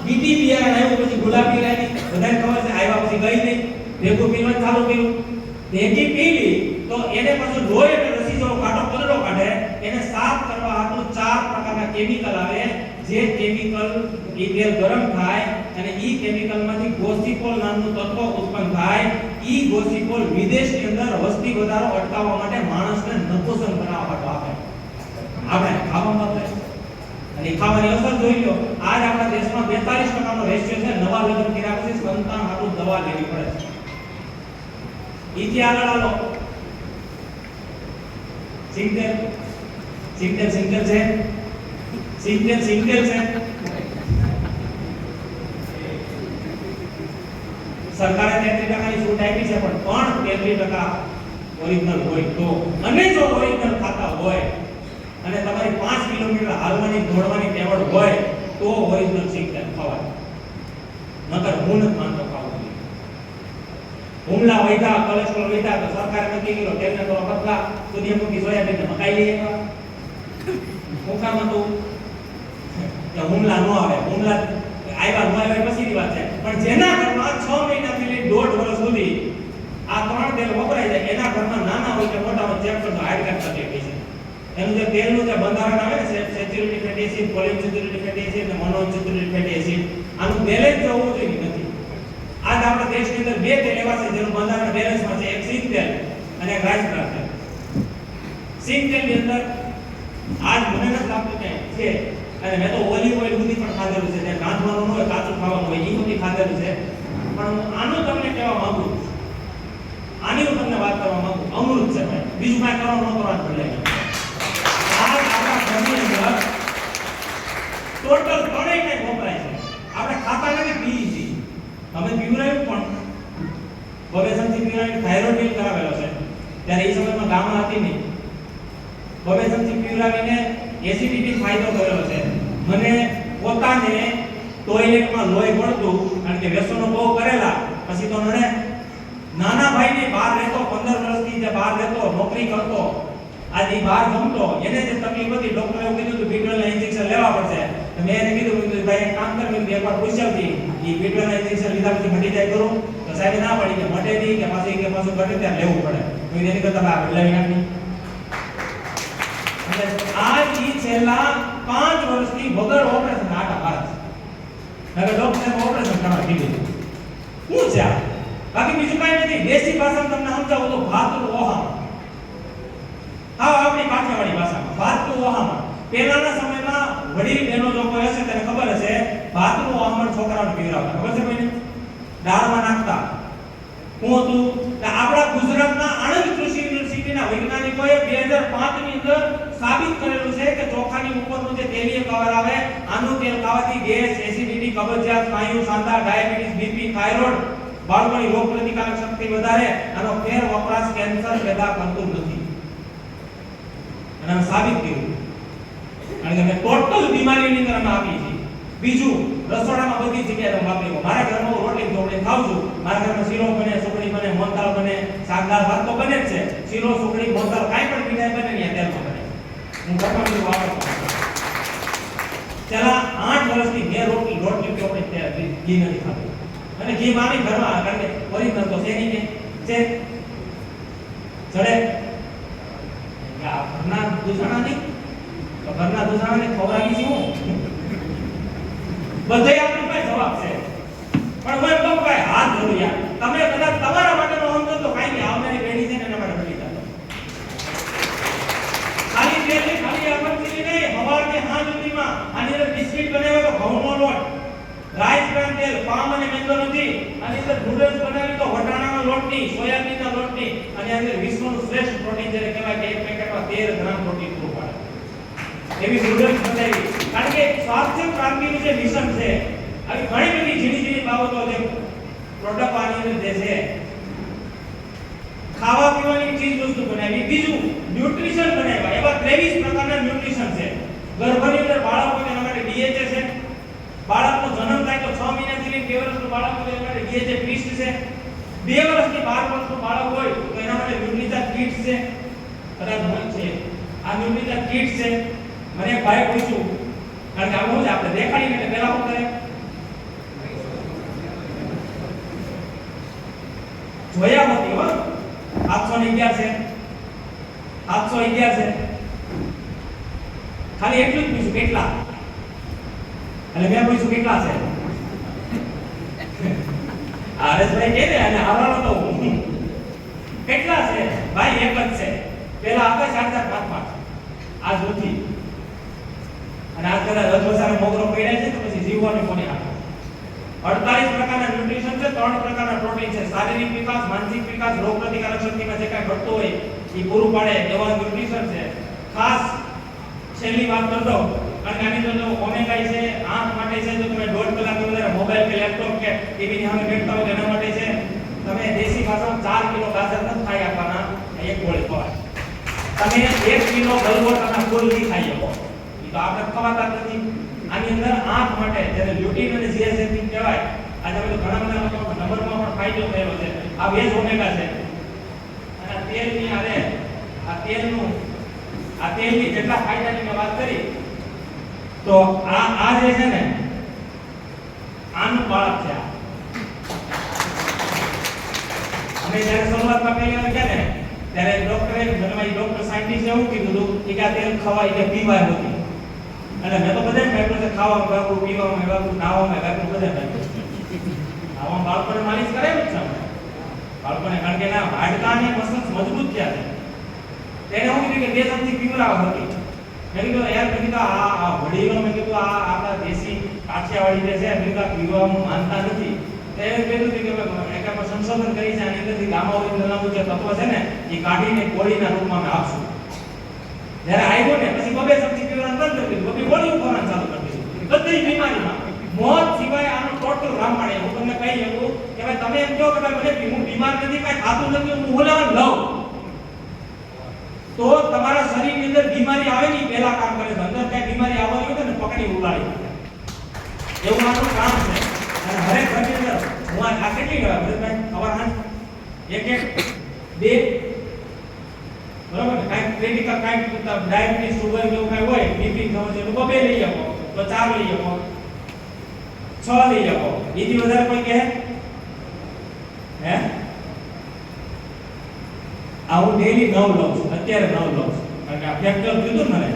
BT બિયારણ આવ્યું પછી ગુલાબી રાની બધાને ખબર છે આવ્યા પછી ગઈ નહીં ભેગું પીવાનું ચાલુ કર્યું ભેગી પીલી તો એને પાછું લોહી એટલે રસી જેવો કાટો પલડો કાઢે એને સાફ કરવા હાટુ 4 પ્રકારના કેમિકલ આવે જે કેમિકલ એ તેલ ગરમ થાય અને ઈ કેમિકલમાંથી ગોસિપોલ નામનું તત્વ ઉત્પન્ન થાય ઈ ગોસિપોલ વિદેશની અંદર વસ્તી વધારો અટકાવવા માટે માણસને નપુસંગ બનાવવા માટે આપણે ખાવામાં વાપરે અને ખાવાની અસર જોઈ લો આજ આપણા દેશમાં 42% નો રેશિયો છે નવા લગ્ન કર્યા પછી સંતાન હાટુ દવા લેવી પડે છે ઈથી આગળ આલો સિંગલ છે સરકારે 33% ની છૂટ આપી છે પણ 33% ઓરિજિનલ હોય તો અને જો ઓરિજિનલ ખાતા હોય અને તમારી 5 કિલોમીટર હાલવાની દોડવાની ટેવડ હોય તો ઓરિજિનલ સિંગલ ખવાય નકર હું નથી માનતો ખાવું હુમલા વૈધા કોલેસ્ટ્રોલ વૈધા તો સરકારે નક્કી કર્યો તેલને થોડો પતલા સૂર્યમુખી સોયાબીન મકાઈ લઈએ મુકામાં તો કે હુમલા નો આવે હુમલા આવ્યા નો આવે પછી વાત છે પણ જેના ઘરમાં 6 મહિનાથી લઈને 1.5 વર્ષ સુધી આ 3 તેલ વપરાય છે એના ઘરમાં નાના હોય કે મોટા હોય ચેક કરજો હાર્ટ એટેક તકલીફ છે એનું જે તેલનું જે બંધારણ આવે ને saturated fatty acid polyunsaturated fatty acid અને મોનોઅન્સેચ્યુરેટેડ ફેટી એસિડ આનું બેલેન્સ જો હોવું જોઈએ નથી આજ આપણા દેશની અંદર બે તેલ એવા છે જેનું બંધારણ બેલેન્સમાં છે એક સિંગ તેલ અને એક રાઈસ બ્રાન તેલ સિંગ તેલની અંદર આજ મને નથી લાગતું કે છે અને મેં તો ઓલિવ ઓઇલ સુધી પણ ખાધેલું છે જે રાંધવાનું હોય કાચું ખાવાનું હોય એ સુધી ખાધેલું છે પણ હું આનું તમને કહેવા માંગુ આની હું તમને વાત કરવા માંગુ અમૃત છે ભાઈ બીજું કાંઈ કરવાનું ન કરવાનું ભલે આજ આપણા ઘરની અંદર ટોટલ ત્રણેય કંઈ વપરાય છે આપણે ખાતા નથી પીએ છીએ અમે પીવરાયું પણ બબેસનથી પીવરાયું થાઇરોઇડ બિલ કરાવેલો છે ત્યારે એ સમયમાં ગામમાં હતી નહીં બબેસનથી પીવરાવીને એસિડિટી ફાયદો કરેલો છે મને પોતાને ટોયલેટમાં લોહી પડતું કારણ કે વ્યસનો બહુ કરેલા પછી તો મને નાના ભાઈને બહાર રહેતો 15 વર્ષથી જે બહાર રહેતો નોકરી કરતો આજે બહાર ગમતો એને જે તકલીફ હતી ડોક્ટરે એવું કીધું કે બીટવેલના ઇન્જેક્શન લેવા પડશે તો મેં એને કીધું કે ભાઈ એક કામ કર મેં એકવાર પૂછ્યાથી એ બીટવેલના ઇન્જેક્શન લીધા પછી મટી જાય કરું તો સાહેબ ના પડી કે મટે નહીં કે પાછું ઘટે ત્યારે લેવું પડે તો એની કરતા બહાર લેવી નાખી આ ઈ છેલ્લા 5 વર્ષથી વગર ઓપરેશન આટા મારે છે હવે ડોક્ટરે ઓપરેશન કરવા કીધું હું છે બાકી બીજું કાંઈ નથી દેશી ભાષામાં તમને સમજાવું તો ભાતું ઓહામાં હા આપણી કાઠિયાવાડી ભાષામાં ભાતું ઓહામાં પહેલાના સમયમાં વડીલ બહેનો જો કોઈ હશે તેને ખબર હશે ભાતું ઓહામાં છોકરાઓને પીવડાવતા ખબર છે કોઈને દાળમાં નાખતા હું હતું કે આપણા ગુજરાતના આણંદ કૃષિ યુનિવર્સિટીના વૈજ્ઞાનિકોએ 2005 ની અંદર સાબિત કરેલું છે કે ચોખાની ઉપરનું જે તેલીય કવર આવે આનું તેલ ખાવાથી ગેસ એસિડિટી કબજિયાત સ્નાયુ સાંધા ડાયાબિટીસ બીપી થાઇરોઇડ બાળકોની રોગ પ્રતિકારક શક્તિ વધારે આનો ફેર વપરાશ કેન્સર પેદા કરતું નથી અને અમે સાબિત કર્યું કારણ કે અમે ટોટલ બીમારીની અંદર અમે આપી છે બીજું રસોડામાં બધી જગ્યાએ તમે વાપરી લો મારા ઘરમાં હું રોટલી ચોકડી ખાઉં છું મારા ઘરમાં શીરો બને સુખડી બને મોહનથાળ બને શાકદાળ ભાત તો બને જ છે શીરો સુખડી મોહનથાળ કાંઈ પણ પીણાય બને ને તેલમાં બને હું ઘરમાં વાપરતો છેલ્લા 8 વર્ષથી મેં રોટલી ચોકડી ઘી નથી ખાધું અને ઘી મારી ઘરમાં કારણ કે ઓરિજિનલ તો છે નહીં કે છે ચડે આ ઘરના દૂષણા નહીં તો ઘરના દૂષણાને ખવડાવી છે હું બધે આપણી પાસે જવાબ છે પણ હું એમ કહું કે હાથ ધરું યાર તમે કદાચ તમારા માટેનો સમજો તો કાંઈ નહીં આવનારી પેઢી છે ને એના માટે બની જાય ખાલી તેલ ખાલી અમરચીની નહીં સવારથી સાંજ સુધીમાં આની અંદર બિસ્કિટ બનાવ્યો તો ઘઉંનો લોટ રાઈસ બ્રાન તેલ પામ અને મેંદો નથી આની અંદર નૂડલ્સ બનાવી તો વટાણાના લોટની સોયાબીનના લોટની અને અંદર વિશ્વનું શ્રેષ્ઠ પ્રોટીન જેને કહેવાય કે એક પેકેટમાં 13 ગ્રામ પ્રોટીન પૂરું પાડે એવી નૂડલ્સ બનાવી કારણ કે સ્વાસ્થ્ય ક્રાંતિનું જે મિશન છે આવી ઘણી બધી ઝીણી બાબતો જે પ્રોડક્ટ આની અંદર જે છે ખાવા પીવાની ચીજ વસ્તુ બનાવી બીજું ન્યુટ્રિશન બનાવ્યા એવા 23 પ્રકારના ન્યુટ્રિશન છે ગર્ભની અંદર બાળકોને એના માટે ડીએચએ છે બાળકનો જન્મ થાય તો 6 મહિનાથી લઈને 2 વર્ષનું બાળક હોય એના માટે ડીએચએ ફિક્સ્ડ છે 2 વર્ષથી 12 વર્ષનું બાળક હોય તો એના માટે ન્યુટ્રિશન કિટ્સ છે કદાચ હોય છે આ ન્યુટ્રિશન કિટ્સ છે મને એક ભાઈ પૂછ્યું કારણ કે આવું છે આપણે દેખાડીને એટલે પહેલા શું કરે 611 છે, 711 છે. ખાલી એટલું જ પૂછ્યું કેટલા, એટલે મેં પૂછ્યું કેટલા છે. હરેશભાઈ કહે ને અને હારવાનો તો હું કેટલા છે ભાઈ? એક જ છે. પેલા આપણે 4 4 5 5 આજ નથી, અને આજ કદાચ રજવસાને મોગરો પડ્યા છે તો પછી જીવવાની કોને આપે. 48 પ્રકારના ન્યુટ્રિશન છે, 3 પ્રકારના પ્રોટીન છે. શારીરિક વિકાસ, માનસિક વિકાસ, રોગ પ્રતિકારક શક્તિમાં જે કાંઈ ઘટતું હોય એ પૂરું પાડે એવા ન્યુટ્રિશન છે. ખાસ છેલ્લી વાત કરતો, કારણ કે આની તો ઓમેગા છે, આંખ માટે છે. જો તમે 1.5 કલાકની અંદર મોબાઈલ કે લેપટોપ કે ટીવી ની સામે બેઠતા હો તેના માટે છે. તમે દેશી ભાષામાં 4 કિલો ગાજર ન ખાઈ આપવાના, એક ગોળી ખવાય. તમે 1 કિલો ગલગોટાના ફૂલ ની ખાઈ શકો, એ તો આપણે ખવાતા જ નથી. આની અંદર આંખ માટે જેને લ્યુટીન અને ઝિયાઝેપિન કહેવાય, આજે અમે તો ઘણા બધા લોકો નંબરમાં પણ ફાયદો થયેલો છે. આ વેજ ઓમેગા છે. અને તેલની આરે આ તેલની જેટલા ફાયદાની મેં વાત કરી, તો આ જે છે ને આનું બાળક છે. અમે જ્યારે શરૂઆતમાં પહેલી વાર ગયા ને ત્યારે ડોક્ટરે ડોક્ટર સાયન્ટિસ્ટ એવું કીધું હતું કે આ તેલ ખવાય કે પીવાય નથી. અને મેં તો બધાને કહ્યું છે ખાવામાં વાપરું, પીવામાં વાપરું, નાવામાં વાપરું, બધાને કહ્યું. આવા બાળકોને માલિશ કરાવી જ છે અમે બાળકોને, કારણ કે એના હાડકાં અને મસલ્સ મજબૂત થયા છે. તેને હું કીધું કે 2 ચમચી પીવડાવ હતી. મેં કીધું યાર, મેં કીધું આ વડીલો, મેં કીધું આ આપણા દેશી કાઠિયાવાડી જે છે, મેં કીધું પીવામાં માનતા નથી. એને કીધું કે એકામાં સંશોધન કરી છે, આની અંદરથી ગામાઓરિન નામનું જે તત્વ છે ને એ કાઢીને ગોળીના રૂપમાં અમે આપશું. જ્યારે આવ્યો ને પછી 2 ચમચી પીવાનું બંધ કરી દીધું, પછી ગોળી ખાવાનું ચાલુ કરી દીધું. બધી બીમારીમાં મોત સિવાય આનો ટોટલ રામબાણ. હું તમને કહી શકું કે ભાઈ તમે એમ કહો કે ભાઈ મને હું બીમાર નથી, કાંઈ ખાતું નથી, હું ઓલાવા લઉં, તો તમારા શરીરની અંદર બીમારી આવે ને પહેલા કામ કરે છે. અંદર કઈ બીમારી આવવાની હોય ને પકડી ઉલાડી નાખે, એવું મારું કામ છે. અને હરેક ઘરની અંદર હું આ કેટલી કહેવાય ભરતભાઈ ખબર હા 1 1 2 બરાબર ને, કાંઈક ક્રિટિકલ કાંઈક ડાયાબિટીસ, સુગર જેવું કાંઈ હોય, બીપી થવું છે તો 2 લઈ શકો, તો 4 લઈ શકો, 6 લઈ શકો. એથી વધારે કોઈ કહે હે? આ હું ડેલી 9 લઉં છું, અત્યારે 9 લઉં છું, કારણ કે આ ફેક્ટર કીધું મને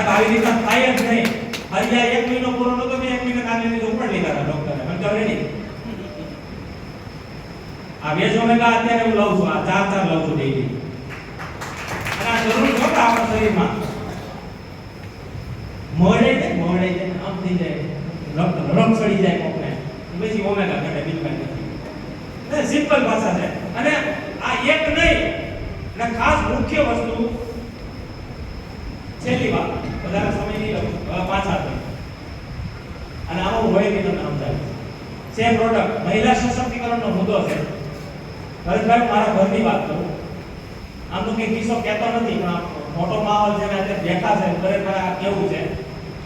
આવી રીતે થાય જ નહીં. હજી 1 મહિનો પૂરો નતો, મેં 1 મહિના કાલે ઉપર લીધા હતા ડોક્ટરે, મને ખબર નહીં. આ વેજ ઓમેગા અત્યારે હું લઉં છું, આ 4 લઉં છું ડેલી. અને આ જરૂર છે આપણા શરીરમાં મળે છે આમ થઈ જાય, રક્ત ચડી જાય કોકને, પછી ઓમેગા ઘટે, બીજું કાંઈ નથી. સિમ્પલ ભાષા છે. અને આ એક નહીં, અને ખાસ મુખ્ય વસ્તુ છેલ્લી વાત, વધારે સમય નહીં લઉં, પાછા અને આમાં હોય નહીં તમને સમજાવીશ. સેમ પ્રોડક્ટ, મહિલા સશક્તિકરણનો મુદ્દો છે. હરેશભાઈ મારા ઘરની વાત કરું, આમ તો કંઈ કિસ્સો કહેતો નથી, પણ મોટો માહોલ છે ને અત્યારે બેઠા છે, ખરેખર આ કેવું છે.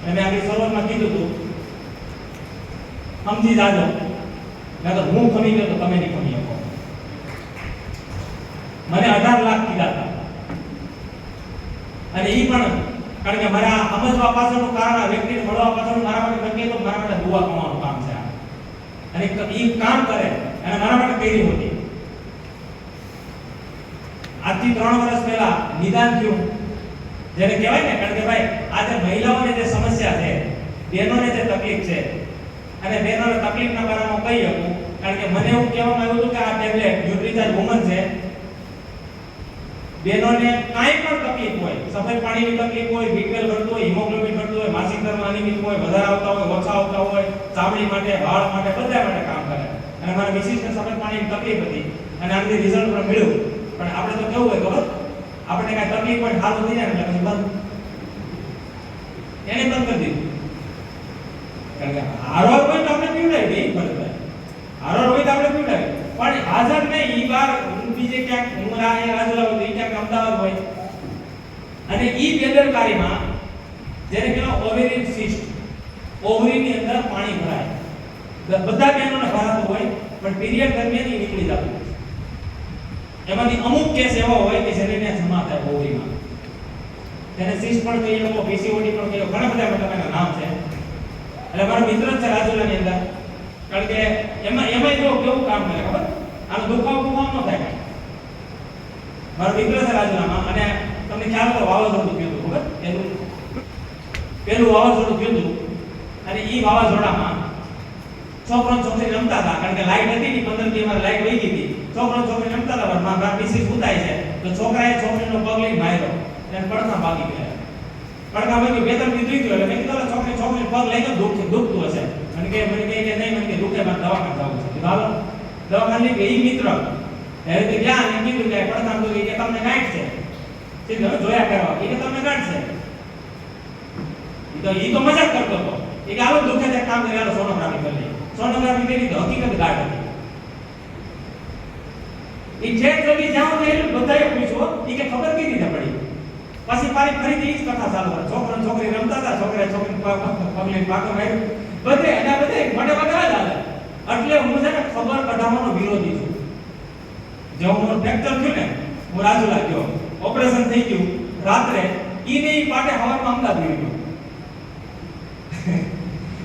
અને મેં આપણી શરૂઆતમાં કીધું હતું સમજી જાજો, મેં તો હું ખમી ગયો તો તમે નહીં ખમી શકો. મને 18 લાખ કીધા હતા, અને એ પણ કારણ કે મારા સમજવા પાછળનું કારણ, આ વ્યક્તિને મળવા પાછળનું મારા માટે નક્કી તો મારા માટે દુઆ કમાવાનું કામ છે. અને એ કામ કરે અને મારા માટે કરી હતી. આજથી 3 વર્ષ પહેલા નિદાન થયું, જેને કહેવાય ને, કારણ કે ભાઈ આજે મહિલાઓને જે સમસ્યા છે, બહેનોને જે તકલીફ છે, અને બહેનોને તકલીફના બારામાં કહી શકું, કારણ કે મને એવું કહેવામાં આવ્યું હતું કે આ ટેબ્લેટ ન્યુટ્રીચાર્જ વુમન છે. બહેનોને કાંઈ પણ તકલીફ હોય, સફેદ પાણીની તકલીફ હોય, B12 ઘટતું હોય, હિમોગ્લોબિન ઘટતું હોય, માસિક ધર્મ અનિયમિત હોય, વધારે આવતા હોય, ઓછા આવતા હોય, ચામડી માટે, વાળ માટે, બધા માટે કામ કરે. અને મારા મિસિસને સફેદ પાણીની તકલીફ હતી, અને આનાથી રિઝલ્ટ પણ મળ્યું. પણ આપણે તો કેવું હોય ખબર, આપણે કાંઈ તકલીફ હોય સારું થઈ જાય ને પછી બંધ, એને બંધ કરી દીધું. કારણ કે હારો હોય તો આપણે પીવડાવી દઈએ, બરાબર, હારો હોય તો આપણે પીવડાવી, પણ હાજર નહીં. ઈ વાર બીજે ક્યાંક હું હાજર હોય તો ક્યાંક અમદાવાદ હોય, અને ઈ બેદરકારીમાં જેને કહેવાય ઓવેરિયન સિસ્ટ, ઓવરીની અંદર પાણી ભરાય. બધા બહેનોને ભરાતું હોય, પણ પીરિયડ દરમિયાન ઈ નીકળી જતું હોય. એમાંથી અમુક કેસ એવા હોય કે જેને ત્યાં જમા થાય ઓવરીમાં, તેને સિસ્ટ પણ કહીએ, પીસીઓડી પણ કહીએ, ઘણા બધા પ્રકારના નામ છે. એટલે મારો મિત્ર છે રાજુલાની અંદર, કારણ કે એમાં જો કેવું કામ કરે ખબર, આનો દુખાવો ન થાય, મારો દીકરો છે રાજુલામાં, અને તમને ખ્યાલ હોય તો વાવાઝોડું થયું હતું, ખબર? પેલું વાવાઝોડું થયું હતું, અને ઈ વાવાઝોડામાં છોકરો છોકરી રમતા હતા, કારણ કે લાઈટ હતી ની 15 દી લાઈટ વહી ગઈ હતી. છોકરો છોકરી રમતા હતા, મારા મિસિસ ઉતાય છે તો છોકરાએ છોકરીનો પગ લઈને માર્યો, એને પડખા ભાગી ગયા. પડખા ભાગી 2-3 દી દુખ્યું, એટલે મેં કીધું છોકરી પગ લઈને દુખતું હશે. મને કે નહીં, મને કે દુખે, મારે દવાખાને જવું છે. હાલો દવાખાને લઈ ગઈ. મિત્ર ત્યારે તે ગયા ને કીધું કે પડખા દુખી, કે તમને ગાંઠ છે. સીધું જોયા કરવા, કે તમને ગાંઠ છે. ઈ તો મજાક કરતો હતો. એ કે હાલો દુખે છે, કામ કરી, હાલો સોનોગ્રાફી કરી લઈએ. સોનોગ્રાફી કરી તો હકીકત ગાંઠ હતી. એ ચેક કરી જાવ તો એ બધાએ પૂછ્યું, એ કે ખબર કેવી રીતે પડી? પછી ફરીથી ઈ જ કથા ચાલુ કરે. છોકરો છોકરી રમતા હતા, છોકરાએ છોકરીને પગલે પાકો માર્યો. બધે મને બધા જ હાલે. એટલે હું છે ને ખબર કઢાવવાનો વિરોધી છું. જેવું મારું ફ્રેક્ચર થયું ને, હું રાજુલા ગયો, ઓપરેશન થઈ ગયું, રાત્રે ઈને ઈ પાટે હવામાં અમદાવાદ ગયો.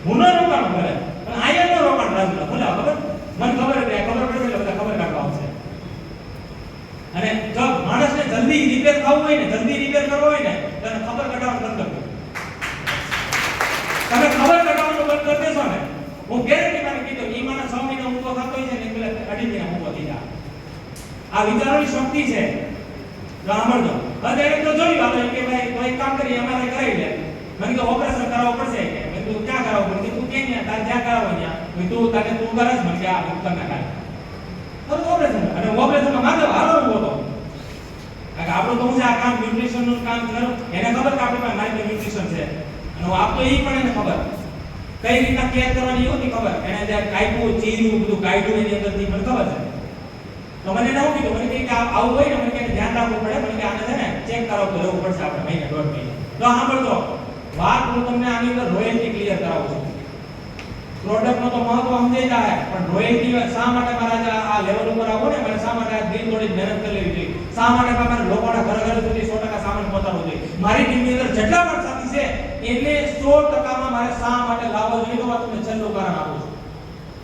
હું ન રોકાણ કરે, પણ આયા ન રોકાણ રાજુલા. ભલે ખબર મને ખબર પડે એટલે બધા ખબર કાઢવા આવશે. અને જો માણસને જલ્દી રિપેર થવું હોય ને, જલ્દી રિપેર કરવો હોય ને, તો ખબર કાઢવાનું બંધ કરજો. તમે ખબર કાઢવાનું બંધ કરી દેશો ને, હું ગેરંટી મારી કીધું, ઈ મને 6 મહિના ઊભો થતો હોય છે ને, એટલે 2.5 મહિના ઊભો થઈ જાય. આ વિચારોની શક્તિ છે. તો સાંભળજો. હવે એને તો જોયું આપણે કે ભાઈ કોઈ કામ કરી અમારે કરાવી લે. મને કે ઓપરેશન કરાવવું પડશે. કે મેં તું ક્યાં કરાવવું પડશે? તું કે ત્યાં તાર જ્યાં કરાવો ત્યાં. મેં તું તને તું કરે છે, મને કે આ હું તમને કાઢ. તો ઓપરેશન, અને ઓપરેશનમાં મારે હાલો ઊભો હતો. કારણ કે આપણું તો હું છે આ કામ ન્યુટ્રિશનનું કામ કરું, એને ખબર કે આપણી પાસે માઇક્રો ન્યુટ્રિશન છે. અને હું આપતો ઈ પણ એને ખબર. કઈ રીતના કેર કરવાની એવું નથી ખબર. એને જે કાપ્યું, ચીર્યું, બધું કાઢ્યું એની અંદરથી મને ખબર છે. તો મને એને શું કીધું, મને કે આવું હોય ને, મને કે ધ્યાન રાખવું પડે, મને કે આને છે ને ચેક કરાવતું રહેવું પડશે આપણે મહિને 1.5 મહિને. તો સાંભળજો, વાત હું તમને આની અંદર રોયલ્ટી ક્લિયર કરાવું છું. પ્રોડક્ટનો તો મહત્વ સમજાઈ જાય, પણ રોયલ્ટી શા માટે મારા આ લેવલ ઉપર આવો ને, મારે શા માટે આ દિલ તોડી મહેનત કરી લેવી જોઈએ, શા માટે મારે લોકોના ઘર સુધી 100% સામાન પહોંચાડવું જોઈએ. મારી ટીમની અંદર જેટલા પણ સાથી છે એને 100%માં મારે શા